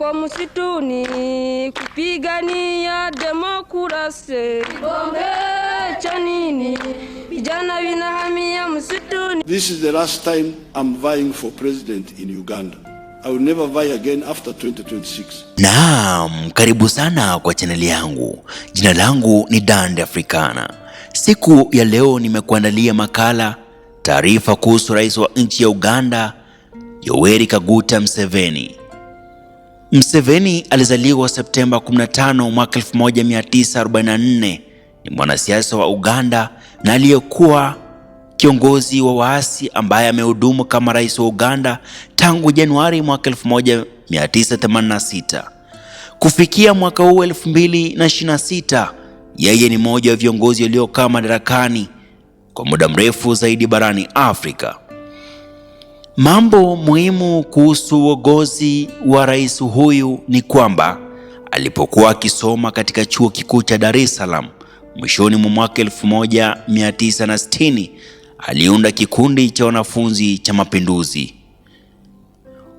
wako msituni kupigania demokrasia. Kibonge cha nini? Vijana winahamia msituni. This is the last time I'm vying for president in Uganda. I will never vie again after 2026. Naam, karibu sana kwa chaneli yangu. Jina langu ni Dande Africana. Siku ya leo nimekuandalia makala, taarifa kuhusu rais wa nchi ya Uganda, Yoweri Kaguta Museveni. Museveni alizaliwa Septemba 15 mwaka 1944. Ni mwanasiasa wa Uganda na aliyekuwa kiongozi wa waasi ambaye amehudumu kama rais wa Uganda tangu Januari mwaka 1986. Kufikia mwaka huu 2026, yeye ni mmoja wa viongozi waliokaa madarakani kwa muda mrefu zaidi barani Afrika. Mambo muhimu kuhusu uongozi wa rais huyu ni kwamba alipokuwa akisoma katika chuo kikuu cha Dar es Salaam mwishoni mwa mwaka 1960, aliunda kikundi cha wanafunzi cha mapinduzi.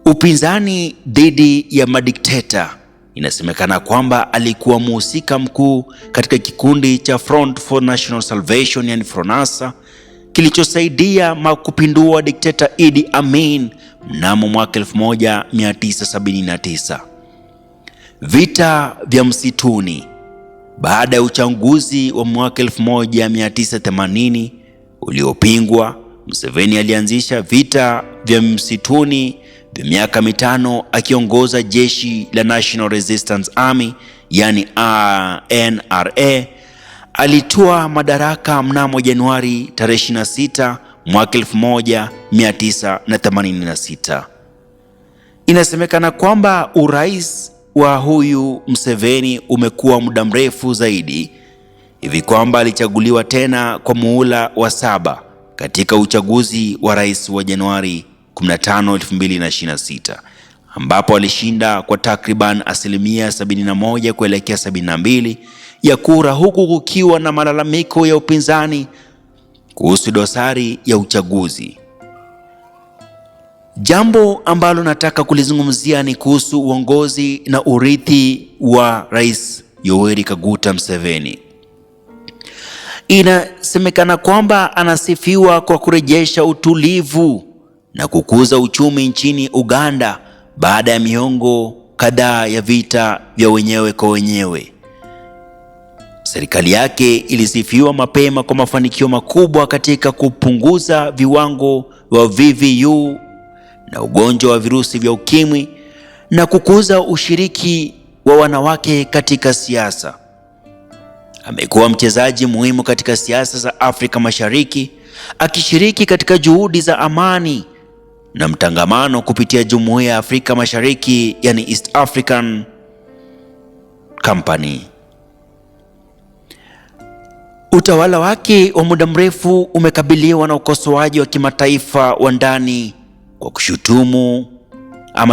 Upinzani dhidi ya madikteta. Inasemekana kwamba alikuwa mhusika mkuu katika kikundi cha Front for National Salvation, yani FRONASA, kilichosaidia kupindua dikteta Idi Amin mnamo mwaka 1979. Vita vya msituni. Baada ya uchaguzi wa mwaka 1980 uliopingwa, Museveni alianzisha vita vya msituni vya miaka 5 akiongoza jeshi la National Resistance Army, yani NRA. Alitoa madaraka mnamo Januari 26 mwaka 1986. Inasemekana kwamba urais wa huyu Museveni umekuwa muda mrefu zaidi, hivi kwamba alichaguliwa tena kwa muhula wa 7 katika uchaguzi wa rais wa Januari 15, 2026, ambapo alishinda kwa takriban asilimia 71 kuelekea 72 ya kura, huku kukiwa na malalamiko ya upinzani kuhusu dosari ya uchaguzi. Jambo ambalo nataka kulizungumzia ni kuhusu uongozi na urithi wa Rais Yoweri Kaguta Museveni. Inasemekana kwamba anasifiwa kwa kurejesha utulivu na kukuza uchumi nchini Uganda baada ya miongo kadhaa ya vita vya wenyewe kwa wenyewe. Serikali yake ilisifiwa mapema kwa mafanikio makubwa katika kupunguza viwango vya VVU na ugonjwa wa virusi vya ukimwi na kukuza ushiriki wa wanawake katika siasa. Amekuwa mchezaji muhimu katika siasa za Afrika Mashariki, akishiriki katika juhudi za amani na mtangamano kupitia Jumuiya ya Afrika Mashariki, yani East African Company. Utawala wake wa muda mrefu umekabiliwa na ukosoaji wa kimataifa wa ndani kwa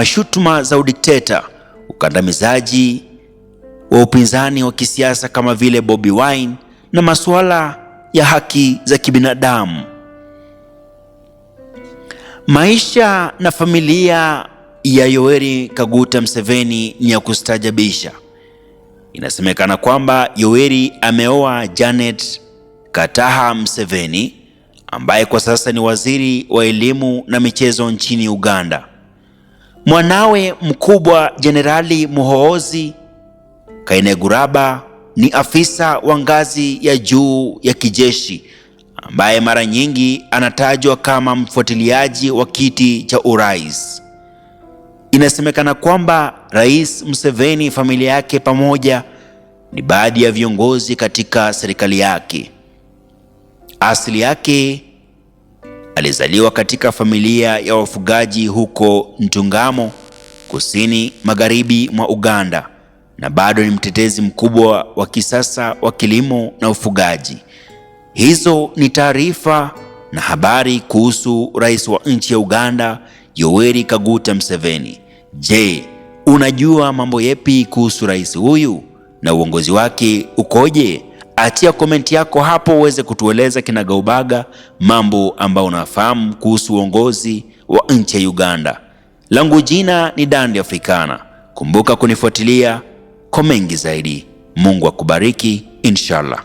shutuma za udikteta, ukandamizaji wa upinzani wa kisiasa kama vile Bobi Wine na masuala ya haki za kibinadamu. Maisha na familia ya Yoweri Kaguta Museveni ni ya kustajabisha. Inasemekana kwamba Yoweri ameoa Janet Kataha Museveni ambaye kwa sasa ni waziri wa elimu na michezo nchini Uganda. Mwanawe mkubwa Jenerali Muhoozi Kainerugaba ni afisa wa ngazi ya juu ya kijeshi ambaye mara nyingi anatajwa kama mfuatiliaji wa kiti cha urais. Inasemekana kwamba Rais Museveni, familia yake pamoja ni baadhi ya viongozi katika serikali yake. Asili yake, alizaliwa katika familia ya wafugaji huko Ntungamo, kusini magharibi mwa Uganda, na bado ni mtetezi mkubwa wa kisasa wa kilimo na ufugaji. Hizo ni taarifa na habari kuhusu rais wa nchi ya Uganda, Yoweri Kaguta Museveni. Je, unajua mambo yepi kuhusu rais huyu na uongozi wake ukoje? Achia komenti yako hapo uweze kutueleza kinagaubaga mambo ambayo unafahamu kuhusu uongozi wa nchi ya Uganda. Langu jina ni Dande Africana. Kumbuka kunifuatilia kwa mengi zaidi. Mungu akubariki inshallah.